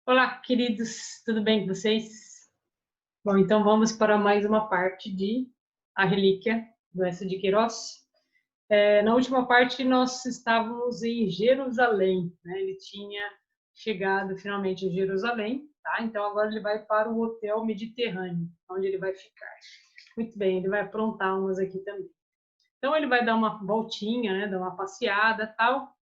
Olá, queridos, tudo bem com vocês? Bom, então vamos para mais uma parte de A Relíquia, do Eça de Queiroz. Na última parte nós estávamos em Jerusalém, né? Ele tinha chegado finalmente em Jerusalém, tá? Então agora ele vai para o Hotel Mediterrâneo, onde ele vai ficar. Muito bem, ele vai aprontar umas aqui também. Então ele vai dar uma voltinha, né? Dar uma passeada, tal.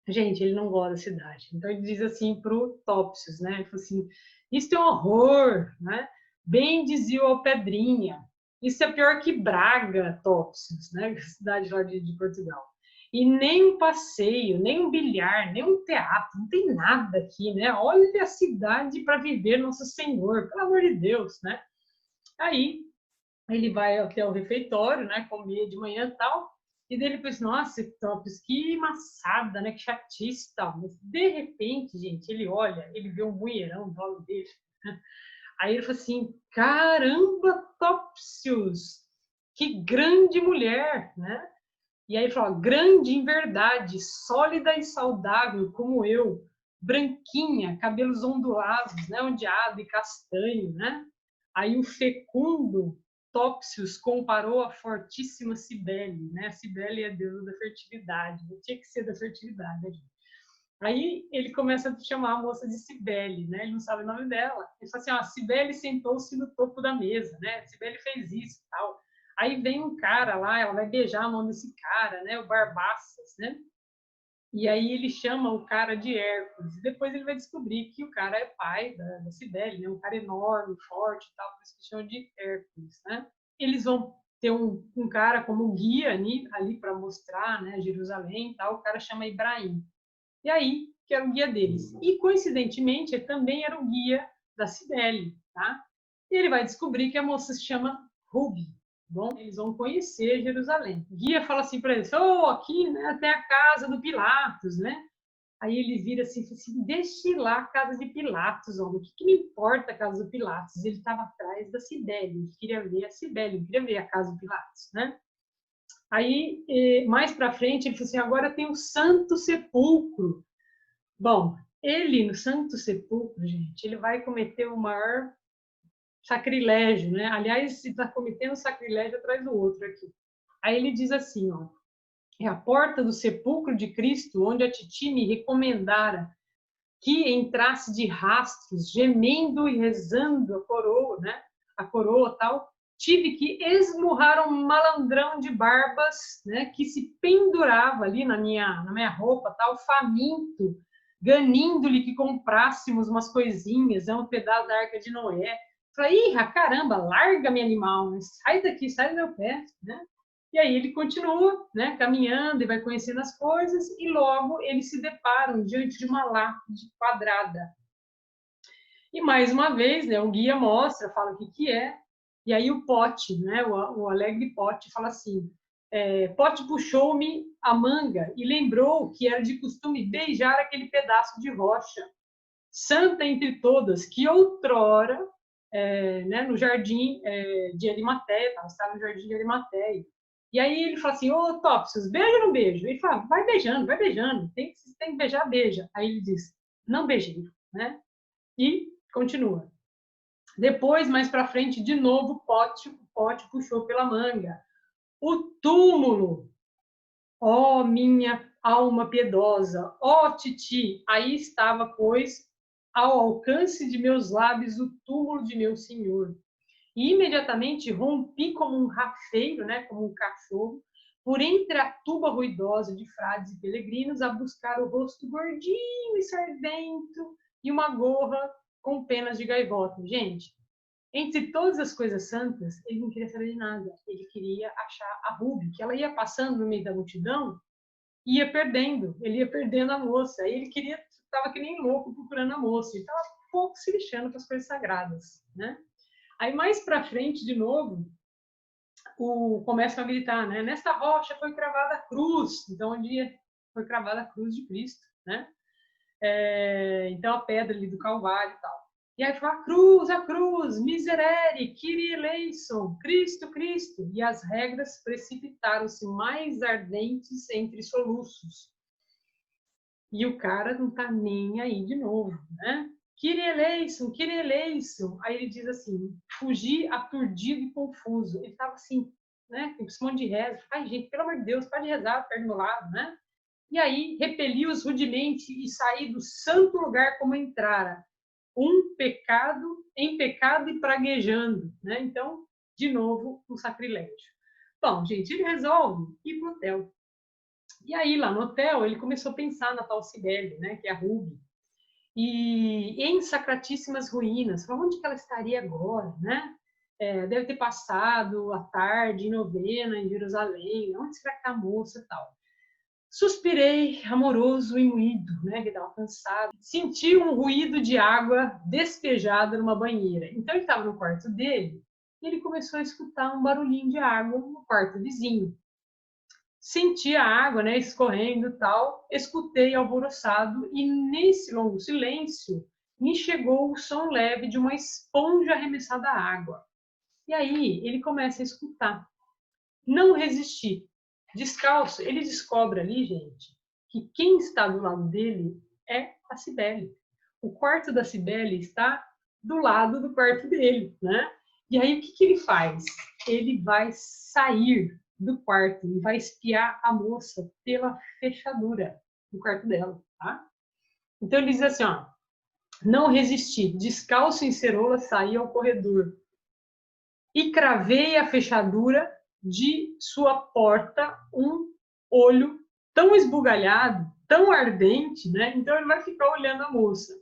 Gente, ele não gosta da cidade. Então ele diz assim para o Topsius, né? Ele falou assim: "Isto é um horror, né? Bem dizia o Pedrinha. Isso é pior que Braga, Topsius, né? A cidade lá de Portugal. E nem um passeio, nem um bilhar, nem um teatro, não tem nada aqui, né? Olha a cidade para viver Nosso Senhor, pelo amor de Deus, né?" Aí ele vai até o refeitório, né? Comer de manhã e tal. E daí ele pensa, nossa, Topos, que maçada, né? Que chatice e tal. Mas, de repente, gente, ele olha, ele vê um mulherão do lado dele. Aí ele fala assim, caramba, Topsius, que grande mulher, né? E aí ele fala, grande em verdade, sólida e saudável como eu, branquinha, cabelos ondulados, né? Ondeado e castanho, né? Aí o fecundo Topsius comparou a fortíssima Cibele, né? Cibele é a deusa da fertilidade, não tinha que ser da fertilidade, né? Aí ele começa a chamar a moça de Cibele, né? Ele não sabe o nome dela. Ele fala assim, ó, Cibele sentou-se no topo da mesa, né? Cibele fez isso e tal. Aí vem um cara lá, ela vai beijar a mão desse cara, né? O Barbaças, né? E aí ele chama o cara de Hércules. E depois ele vai descobrir que o cara é pai da Cibele, né? Um cara enorme, forte e tal, por isso que chamam de Hércules, né? Eles vão ter um cara como guia ali para mostrar, né, Jerusalém e tal. O cara chama Ibrahim. E aí, que era o guia deles. E, coincidentemente, ele também era o guia da Cibele, tá? E ele vai descobrir que a moça se chama Ruby. Bom, eles vão conhecer Jerusalém. O guia fala assim para eles, aqui, né, até a casa do Pilatos, né? Aí ele vira assim, fala assim, deixe lá a casa de Pilatos, homem. O que me importa a casa do Pilatos? Ele estava atrás da Cibele, ele queria ver a Cibele, ele queria ver a casa do Pilatos, né? Aí, mais para frente, ele falou assim, agora tem o Santo Sepulcro. Bom, ele no Santo Sepulcro, gente, ele vai cometer o maior sacrilégio, né? Aliás, ele está cometendo um sacrilégio atrás do outro aqui. Aí ele diz assim, ó, é a porta do sepulcro de Cristo, onde a Titi me recomendara que entrasse de rastros, gemendo e rezando a coroa, né? A coroa tal. Tive que esmurrar um malandrão de barbas, né? Que se pendurava ali na minha roupa, tal, faminto, ganindo-lhe que comprássemos umas coisinhas, um pedaço da Arca de Noé. Falei, caramba, larga-me, animal, sai daqui, sai do meu pé, né? E aí ele continua, né, caminhando e vai conhecendo as coisas e logo eles se deparam diante de uma lápide quadrada. E mais uma vez, né, o guia mostra, fala o que é, e aí o Pote, né, o alegre Pote fala assim, Pote puxou-me a manga e lembrou que era de costume beijar aquele pedaço de rocha, santa entre todas, que outrora, né, no jardim de Arimateia, estava no jardim de Arimateia. E aí ele fala assim, Topsius, beija ou não beijo? Ele fala, vai beijando, tem que beijar, beija. Aí ele diz, não beijei, né? E continua. Depois, mais para frente, de novo, o Pote puxou pela manga. O túmulo, ó minha alma piedosa, ó Titi, aí estava, pois, ao alcance de meus lábios o túmulo de meu senhor. E imediatamente rompi como um rafeiro, né, como um cachorro, por entre a tuba ruidosa de frades e peregrinos a buscar o rosto gordinho e sardento e uma gorra com penas de gaivota. Gente, entre todas as coisas santas, ele não queria saber de nada. Ele queria achar a Ruby, que ela ia passando no meio da multidão e ele ia perdendo a moça. Aí ele estava que nem louco procurando a moça. Ele estava pouco se lixando para as coisas sagradas, né? Aí mais para frente, de novo, começam a gritar, né? Nesta rocha foi cravada a cruz. Então, onde foi cravada a cruz de Cristo, né? Então, a pedra ali do Calvário e tal. E aí fala, a cruz, miserere, Kyrie eleison, Cristo, Cristo. E as regras precipitaram-se mais ardentes entre soluços. E o cara não tá nem aí de novo, né? Kyrie eleison, Kyrie eleison. Aí ele diz assim, fugi aturdido e confuso. Ele estava assim, né, com esse monte de reza. Ai, gente, pelo amor de Deus, para de rezar, perto do meu lado, né? E aí repeli-os rudemente e saí do santo lugar como entrara. Em pecado e praguejando, né? Então, de novo, um sacrilégio. Bom, gente, ele resolve ir para o hotel. E aí, lá no hotel, ele começou a pensar na tal Cibele, né, que é a Ruby. E em sacratíssimas ruínas, para onde que ela estaria agora, né? Deve ter passado a tarde em novena em Jerusalém, onde será que está a moça e tal? Suspirei, amoroso e moído, né, que estava cansado. Senti um ruído de água despejada numa banheira. Então ele estava no quarto dele e ele começou a escutar um barulhinho de água no quarto vizinho. Senti a água, né, escorrendo e tal, escutei alvoroçado e nesse longo silêncio me chegou o som leve de uma esponja arremessada à água. E aí ele começa a escutar. Não resisti. Descalço, ele descobre ali, gente, que quem está do lado dele é a Cibele. O quarto da Cibele está do lado do quarto dele, né? E aí o que ele faz? Ele vai sair do quarto e vai espiar a moça pela fechadura do quarto dela, tá? Então ele diz assim, ó, não resisti, descalço em ceroula, saí ao corredor e cravei a fechadura de sua porta um olho tão esbugalhado, tão ardente, né? Então ele vai ficar olhando a moça.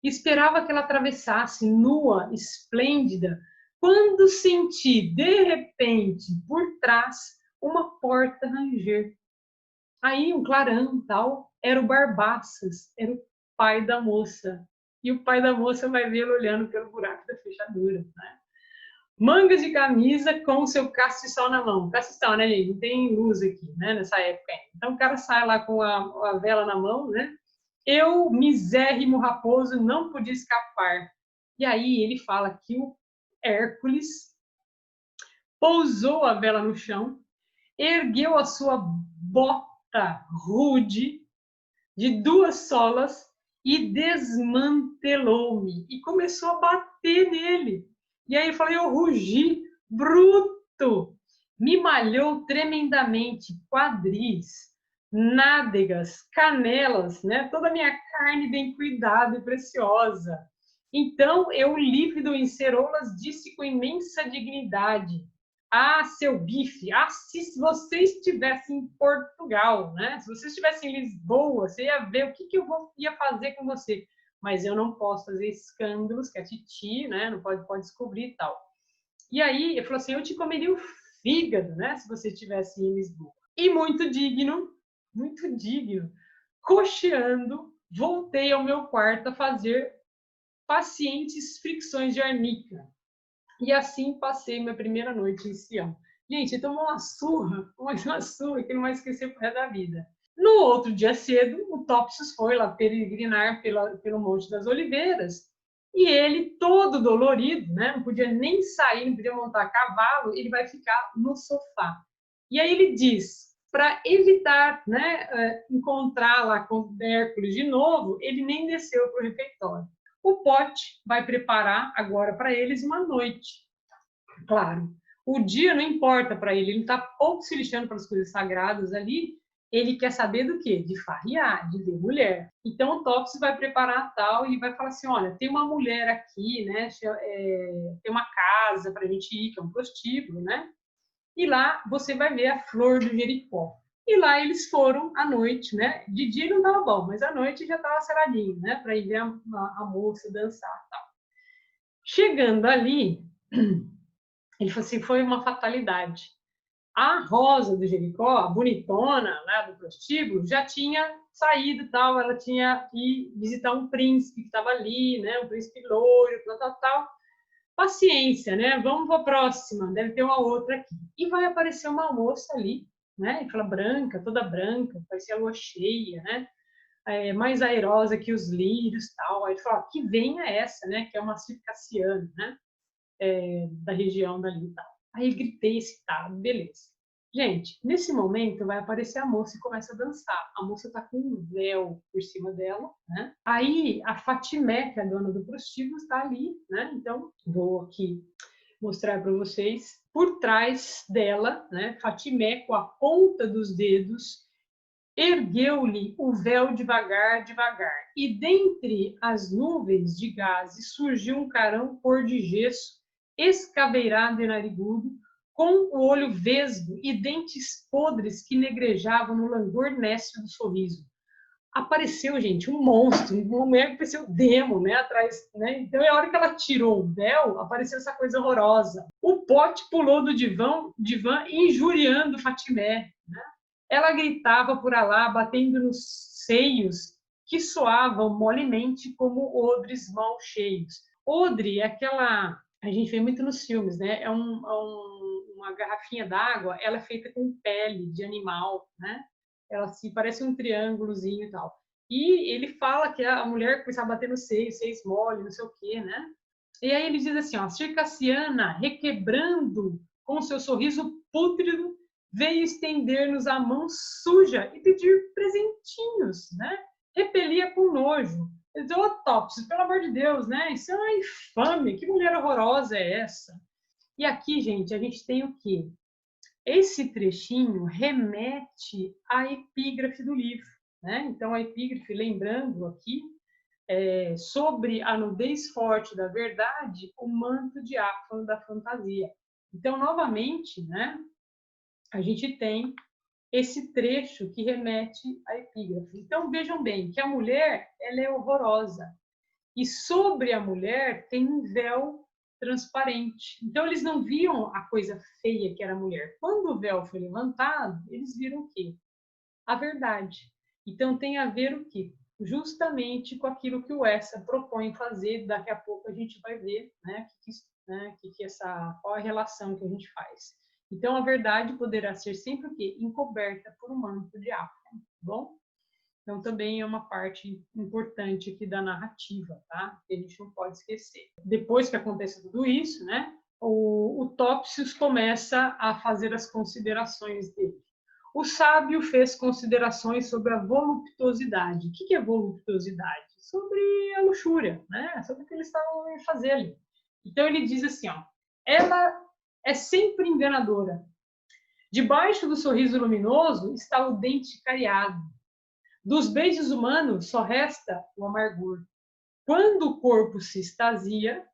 Esperava que ela atravessasse nua, esplêndida, quando senti, de repente, por trás, uma porta ranger. Aí um clarão tal, era o Barbaças, era o pai da moça. E o pai da moça vai vê-lo olhando pelo buraco da fechadura, né? Mangas de camisa com o seu castiçal na mão. Castiçal, né, gente? Não tem luz aqui, né, nessa época ainda. Então o cara sai lá com a vela na mão, né? Eu, misérrimo raposo, não podia escapar. E aí ele fala que o Hércules pousou a vela no chão, ergueu a sua bota rude de 2 solas e desmantelou-me e começou a bater nele. E aí eu falei, eu rugi, bruto, me malhou tremendamente, quadris, nádegas, canelas, né? Toda a minha carne bem cuidada e preciosa. Então eu, lívido em ceroulas, disse com imensa dignidade, ah, seu bife, ah, se você estivesse em Portugal, né? Se você estivesse em Lisboa, você ia ver o que eu ia fazer com você. Mas eu não posso fazer escândalos, que a titi, né? Não pode descobrir e tal. E aí, ele falou assim, eu te comeria o fígado, né? Se você estivesse em Lisboa. E muito digno, cocheando, voltei ao meu quarto a fazer pacientes fricções de arnica. E assim passei minha primeira noite em Sião. Gente, tomou uma surra que não vai esquecer pro resto da vida. No outro dia cedo, o Topsius foi lá peregrinar pelo Monte das Oliveiras e ele, todo dolorido, né, não podia nem sair, não podia montar a cavalo, ele vai ficar no sofá. E aí ele diz, para evitar, né, encontrar lá com Hércules de novo, ele nem desceu para o refeitório. O Pote vai preparar agora para eles uma noite. Claro, o dia não importa para ele, ele está pouco se lixando para as coisas sagradas ali, ele quer saber do quê? De farrear, de ver mulher. Então o Topsy vai preparar tal e vai falar assim, olha, tem uma mulher aqui, né? Tem uma casa para a gente ir, que é um prostíbulo, né? E lá você vai ver a flor do Jericó. E lá eles foram à noite, né? De dia não estava bom, mas à noite já estava seradinho, né? Para ir ver a moça dançar tal. Chegando ali, ele falou assim, foi uma fatalidade. A Rosa do Jericó, a bonitona, né, do prostíbulo, já tinha saído e tal, ela tinha ido visitar um príncipe que estava ali, né, um príncipe loiro, tal. Paciência, né? Vamos para a próxima, deve ter uma outra aqui. E vai aparecer uma moça ali, né? E fala branca, toda branca, parecia a lua cheia, né? Mais airosa que os lírios, tal. Aí ele fala, que venha essa, né? Que é uma circassiana, né? Da região dali e tal. Aí eu gritei excitado, beleza. Gente, nesse momento vai aparecer a moça e começa a dançar. A moça tá com um véu por cima dela, né? Aí a Fatimé, que é a dona do prostíbulo, está ali, né? Então, vou aqui mostrar para vocês. Por trás dela, né? Fatimé, com a ponta dos dedos, ergueu-lhe o véu devagar, devagar. E dentre as nuvens de gases surgiu um carão cor de gesso, escabeirado e narigudo, com o olho vesgo e dentes podres que negrejavam no langor nécio do sorriso. Apareceu, gente, um monstro, uma mulher que parecia o demo, né, atrás, né? Então, a hora que ela tirou o véu, apareceu essa coisa horrorosa. O pote pulou do divã injuriando Fatimé, né? Ela gritava por Alá, batendo nos seios que soavam molemente como odres mal cheios. Odre é aquela... A gente vê muito nos filmes, né? Uma garrafinha d'água, ela é feita com pele de animal, né? Ela se parece um triângulozinho e tal. E ele fala que a mulher começava a bater no seio mole, não sei o quê, né? E aí ele diz assim, ó, Circassiana, requebrando com seu sorriso pútrido, veio estender-nos a mão suja e pedir presentinhos, né? Repelia com nojo. Ele dizia, ô Topsy, pelo amor de Deus, né? Isso é uma infame, que mulher horrorosa é essa? E aqui, gente, a gente tem o quê? Esse trechinho remete à epígrafe do livro, né? Então, a epígrafe, lembrando aqui, sobre a nudez forte da verdade, o manto diáfano da fantasia. Então, novamente, né, a gente tem esse trecho que remete à epígrafe. Então, vejam bem que a mulher ela é horrorosa. E sobre a mulher tem um véu transparente. Então, eles não viam a coisa feia que era a mulher. Quando o véu foi levantado, eles viram o quê? A verdade. Então, tem a ver o quê? Justamente com aquilo que o Essa propõe fazer. Daqui a pouco a gente vai ver, né, qual a relação que a gente faz. Então, a verdade poderá ser sempre o quê? Encoberta por um manto de áfano, tá bom? Então, também é uma parte importante aqui da narrativa, tá? Que a gente não pode esquecer. Depois que acontece tudo isso, né, o Topsius começa a fazer as considerações dele. O sábio fez considerações sobre a voluptuosidade. O que é voluptuosidade? Sobre a luxúria, né? Sobre o que eles estavam a fazer ali. Então, ele diz assim, ó, ela é sempre enganadora. Debaixo do sorriso luminoso está o dente cariado. Dos beijos humanos só resta o amargor. Quando o corpo se extasia,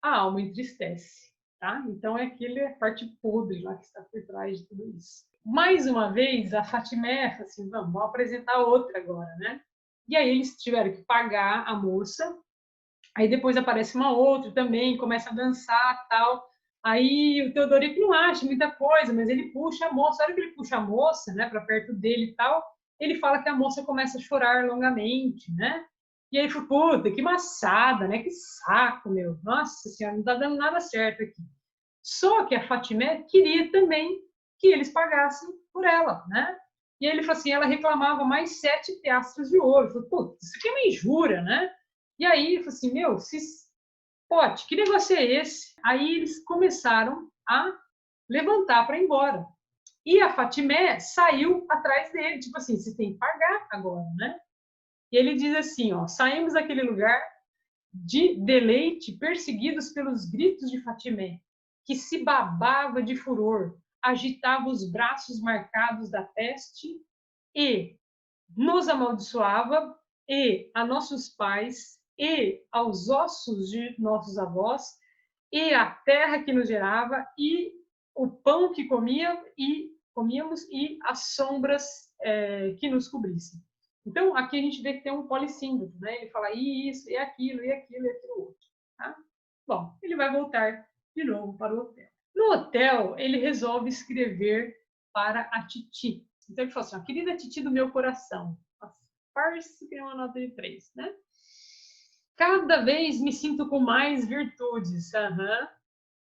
a alma entristece. Tá? Então é aquela parte podre lá que está por trás de tudo isso. Mais uma vez, a Fatimé fala assim, vamos apresentar outra agora, né? E aí eles tiveram que pagar a moça, aí depois aparece uma outra também, começa a dançar tal. Aí o Teodorico não acha muita coisa, mas ele puxa a moça. A hora que ele puxa a moça, né, para perto dele e tal, ele fala que a moça começa a chorar longamente, né? E aí ele fala, puta, que maçada, né? Que saco, meu. Nossa senhora, não tá dando nada certo aqui. Só que a Fatimé queria também que eles pagassem por ela, né? E aí ele falou assim, ela reclamava mais 7 piastras de ouro. Eu falei, putz, isso aqui é uma injúria, né? E aí ele falou assim, meu, Pote, que negócio é esse? Aí eles começaram a levantar para ir embora. E a Fatimé saiu atrás dele, tipo assim, você tem que pagar agora, né? E ele diz assim, ó, saímos daquele lugar de deleite, perseguidos pelos gritos de Fatimé, que se babava de furor, agitava os braços marcados da peste e nos amaldiçoava, e a nossos pais, e aos ossos de nossos avós, e a terra que nos gerava, e o pão que comíamos, e as sombras que nos cobrissem. Então, aqui a gente vê que tem um polissíndromo, né? Ele fala isso, e aquilo, e aquilo, e aquilo outro. Tá? Bom, ele vai voltar de novo para o hotel. No hotel, ele resolve escrever para a Titi. Então, ele fala assim, querida Titi do meu coração, parece que é uma nota de 3, né? Cada vez me sinto com mais virtudes. Uhum.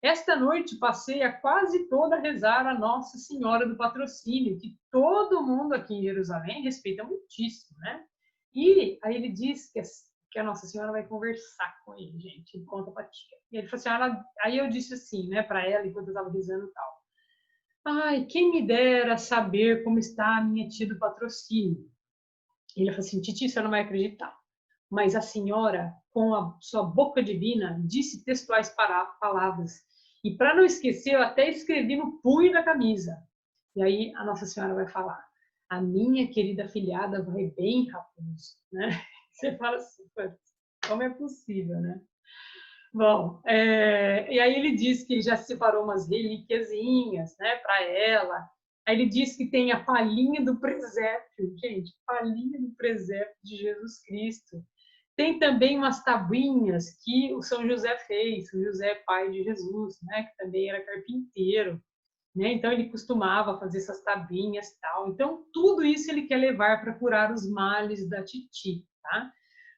Esta noite passei a quase toda a rezar a Nossa Senhora do Patrocínio, que todo mundo aqui em Jerusalém respeita muitíssimo, né? E aí ele diz que a Nossa Senhora vai conversar com ele, gente, ele conta pra tia. E ele falou assim, aí eu disse assim, né, para ela, enquanto eu estava rezando e tal. Ai, quem me dera saber como está a minha tia do patrocínio. Ele falou assim, Titi, você não vai acreditar, mas a senhora, com a sua boca divina, disse textuais palavras. E para não esquecer, eu até escrevi no punho da camisa. E aí a Nossa Senhora vai falar, a minha querida afilhada vai bem, Raposo, né? Você fala assim, como é possível, né? Bom, e aí ele diz que já separou umas relíquiazinhas, né, para ela. Aí ele diz que tem a palhinha do presépio, gente, palhinha do presépio de Jesus Cristo. Tem também umas tabuinhas que o São José fez, o José pai de Jesus, né, que também era carpinteiro, né? Então ele costumava fazer essas tabuinhas e tal. Então tudo isso ele quer levar para curar os males da Titi, tá?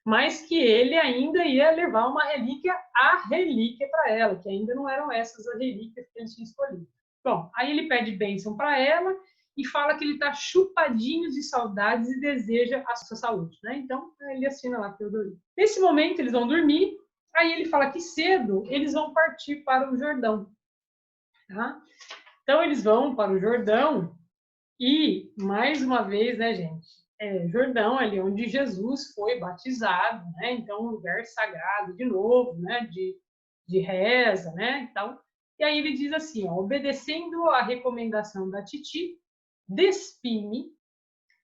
Mas que ele ainda ia levar uma relíquia, a relíquia para ela, que ainda não eram essas as relíquias que ele tinha escolhido. Bom, aí ele pede bênção para ela e fala que ele está chupadinho de saudades e deseja a sua saúde, né? Então, ele assina lá Teodorico. Nesse momento, eles vão dormir, aí ele fala que cedo eles vão partir para o Jordão, tá? Então, eles vão para o Jordão e, mais uma vez, né, gente, Jordão, ali onde Jesus foi batizado, né? Então, um lugar sagrado, de novo, né? De reza, né? Então, e aí ele diz assim, ó, obedecendo a recomendação da Titi, despi-me,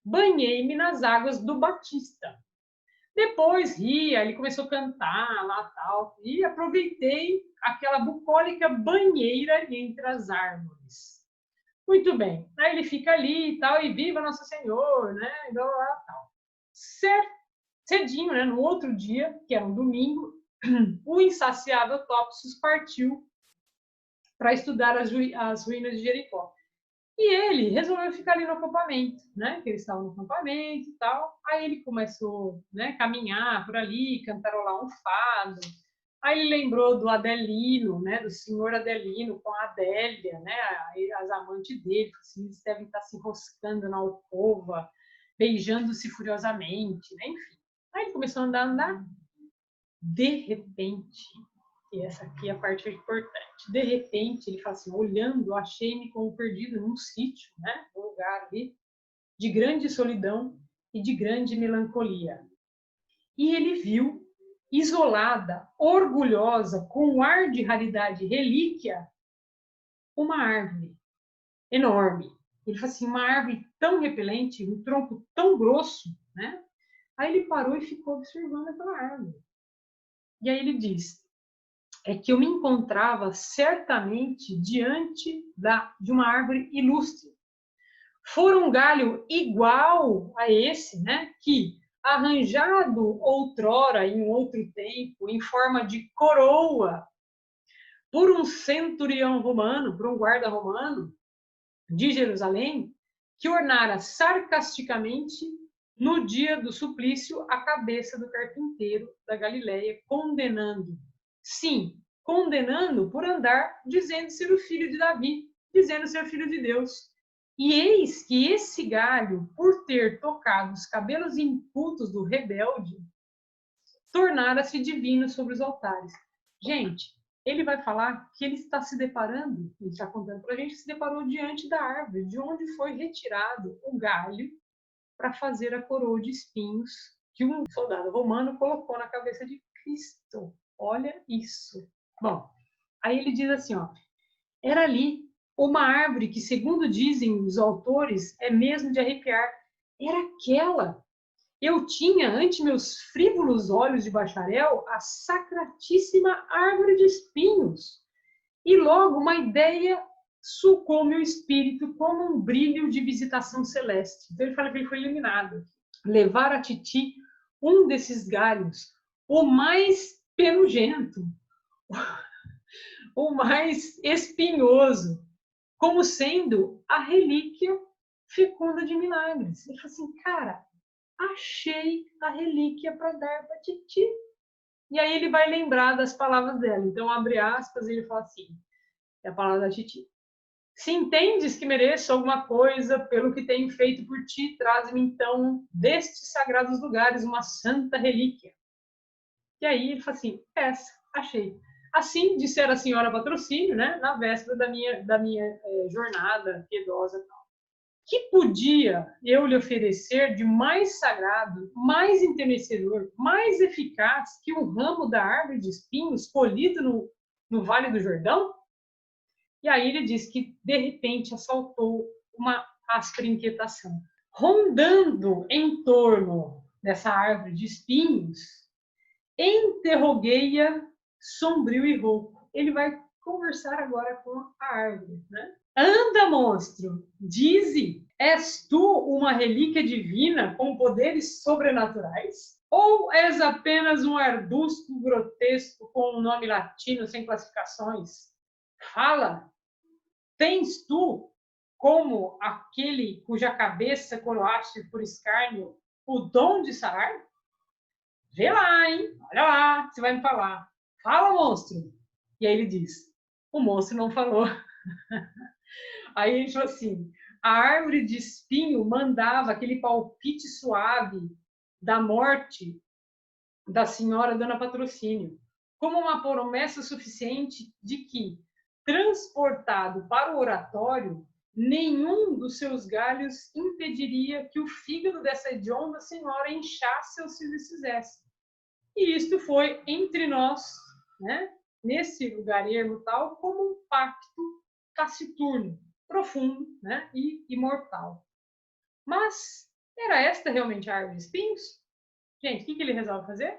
banhei-me nas águas do Batista. Depois ria, ele começou a cantar lá tal, e aproveitei aquela bucólica banheira entre as árvores. Muito bem. Aí ele fica ali e tal, e viva Nosso Senhor, né? E blá, blá, blá, tal. Cedinho, né? No outro dia, que era um domingo, o insaciável Topsius partiu para estudar as ruínas de Jericó. E ele resolveu ficar ali no acampamento, né? Que eles estavam no acampamento e tal. Aí ele começou, né, caminhar por ali, cantarolar um fado. Aí ele lembrou do Adelino, né, do senhor Adelino com a Adélia, né, as amantes dele, assim, eles devem estar se enroscando na alcova, beijando-se furiosamente, né, enfim. Aí ele começou a andar. De repente, e essa aqui é a parte importante, de repente ele fala assim, olhando, achei-me como perdido num sítio, né, num lugar ali, de grande solidão e de grande melancolia. E ele viu, isolada, orgulhosa, com um ar de raridade relíquia, uma árvore enorme. Ele falou assim, uma árvore tão repelente, um tronco tão grosso, né? Aí ele parou e ficou observando aquela árvore. E aí ele diz, é que eu me encontrava certamente diante de uma árvore ilustre. Fora um galho igual a esse, né, que, arranjado outrora, em outro tempo, em forma de coroa, por um centurião romano, por um guarda romano de Jerusalém, que ornara sarcasticamente, no dia do suplício, a cabeça do carpinteiro da Galileia, condenando, sim, condenando por andar dizendo ser o filho de Davi, dizendo ser filho de Deus. E eis que esse galho, por ter tocado os cabelos incultos do rebelde, tornara-se divino sobre os altares. Gente, ele vai falar que ele está se deparando, ele está contando para a gente, se deparou diante da árvore, de onde foi retirado o galho para fazer a coroa de espinhos que um soldado romano colocou na cabeça de Cristo. Olha isso. Bom, aí ele diz assim, ó, era ali uma árvore que, segundo dizem os autores, é mesmo de arrepiar. Era aquela. Eu tinha, ante meus frívolos olhos de bacharel, a sacratíssima árvore de espinhos. E logo uma ideia sucou meu espírito como um brilho de visitação celeste. Então ele fala que ele foi iluminado. Levar a Titi um desses galhos, o mais penugento, o mais espinhoso, como sendo a relíquia fecunda de milagres. Ele falou assim, cara, achei a relíquia para dar para Titi. E aí ele vai lembrar das palavras dela. Então, abre aspas, e ele fala assim, é a palavra da Titi. Se entendes que mereço alguma coisa pelo que tenho feito por ti, traz-me então destes sagrados lugares uma santa relíquia. E aí ele fala assim, essa, achei. Assim dissera a senhora Patrocínio, né, na véspera da minha jornada piedosa. Que podia eu lhe oferecer de mais sagrado, mais enternecedor, mais eficaz que o ramo da árvore de espinhos colhido no Vale do Jordão? E aí ele diz que, de repente, assaltou uma áspera inquietação. Rondando em torno dessa árvore de espinhos, interroguei-a sombrio e rouco. Ele vai conversar agora com a árvore, né? Anda, monstro, dize, és tu uma relíquia divina com poderes sobrenaturais? Ou és apenas um arbusto grotesco com um nome latino sem classificações? Fala, tens tu, como aquele cuja cabeça coroaste por escárnio, o dom de sarar? Vê lá, hein? Olha lá, você vai me falar. Fala, monstro. E aí ele diz, o monstro não falou. Aí ele falou assim, a árvore de espinho mandava aquele palpite suave da morte da senhora Dona Patrocínio, como uma promessa suficiente de que, transportado para o oratório, nenhum dos seus galhos impediria que o fígado dessa hedionda senhora inchasse ou se desfizesse. E isto foi entre nós, né, nesse lugar ermo tal, como um pacto taciturno, profundo, né, e imortal. Mas era esta realmente a árvore de espinhos? Gente, o que ele resolve fazer?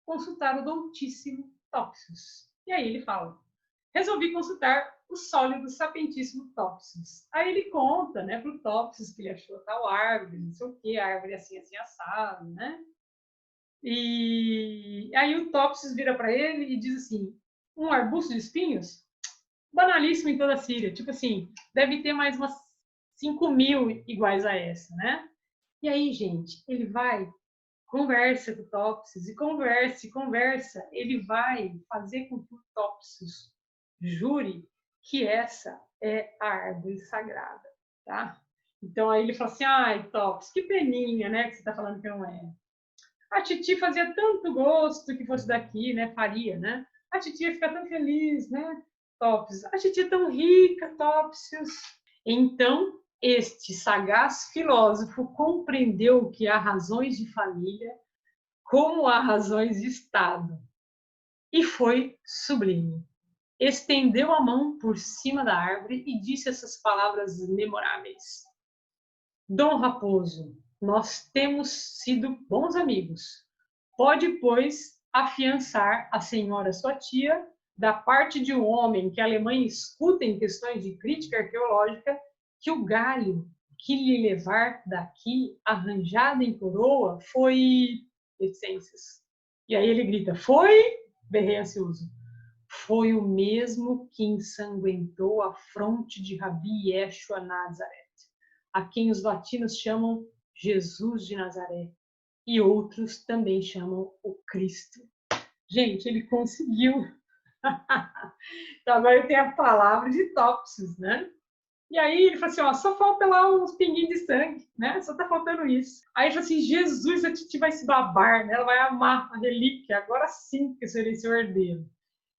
Consultar o doutíssimo Topsius. E aí ele fala, resolvi consultar o sólido sapientíssimo Topsius. Aí ele conta, né, para o Topsius que ele achou tal árvore, não sei o que, árvore assim, assim, assado, né? E aí o Topsius vira para ele e diz assim, um arbusto de espinhos? Banalíssimo em toda a Síria. Tipo assim, deve ter mais umas 5.000 iguais a essa, né? E aí, gente, ele vai, conversa com o Topsius e conversa e conversa. Ele vai fazer com que o Topsius jure que essa é a árvore sagrada, tá? Então aí ele fala assim, ai, Topsius, que peninha, né, que você tá falando que não é. A Titi fazia tanto gosto que fosse daqui, né? Faria, né? A Titi ia ficar tão feliz, né? Topsius. A Titi é tão rica, Topsius. Então, este sagaz filósofo compreendeu que há razões de família como há razões de Estado. E foi sublime. Estendeu a mão por cima da árvore e disse essas palavras memoráveis. Dom Raposo, nós temos sido bons amigos. Pode, pois, afiançar a senhora sua tia, da parte de um homem que a Alemanha escuta em questões de crítica arqueológica, que o galho que lhe levar daqui, arranjado em coroa, foi... reticências. E aí ele grita, foi? Berrei ansioso. Foi o mesmo que ensanguentou a fronte de Rabi Yeshua Nazaré, a quem os latinos chamam Jesus de Nazaré e outros também chamam o Cristo. Gente, ele conseguiu. Então agora eu tenho a palavra de Topsius, né? E aí ele falou assim, ó, só falta lá uns pinguinhos de sangue, né? Só tá faltando isso. Aí ele falou assim, Jesus, a Titi vai se babar, né? Ela vai amar a relíquia, agora sim que eu serei seu herdeiro.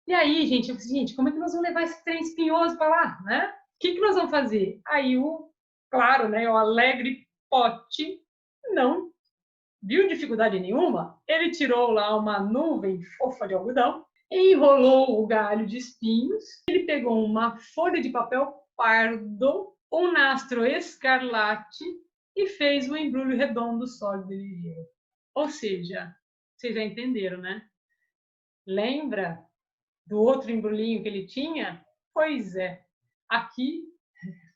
E aí, gente, eu falei assim, gente, como é que nós vamos levar esse trem espinhoso para lá, né? O que nós vamos fazer? Aí claro, né, o alegre Pote não viu dificuldade nenhuma. Ele tirou lá uma nuvem fofa de algodão, enrolou o galho de espinhos, ele pegou uma folha de papel pardo, um nastro escarlate e fez um embrulho redondo, sólido e ligeiro. Ou seja, vocês já entenderam, né? Lembra do outro embrulhinho que ele tinha? Pois é, aqui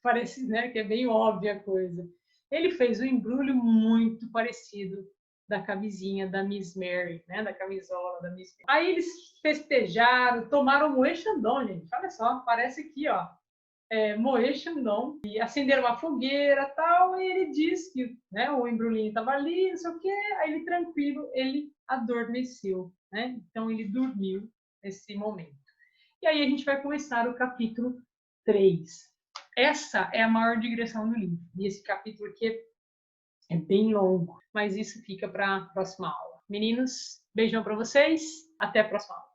parece, né, que é bem óbvia a coisa. Ele fez um embrulho muito parecido da camisinha da Miss Mary, né, da camisola da Miss Mary. Aí eles festejaram, tomaram Moët Chandon, gente. Olha só, parece aqui, ó, Moët Chandon, e acenderam uma fogueira tal, e ele diz que, né, o embrulhinho estava ali, não sei o quê, aí ele tranquilo, ele adormeceu, né? Então ele dormiu nesse momento. E aí a gente vai começar o capítulo 3. Essa é a maior digressão do livro. E esse capítulo aqui é bem longo, mas isso fica para a próxima aula. Meninos, beijão para vocês. Até a próxima aula.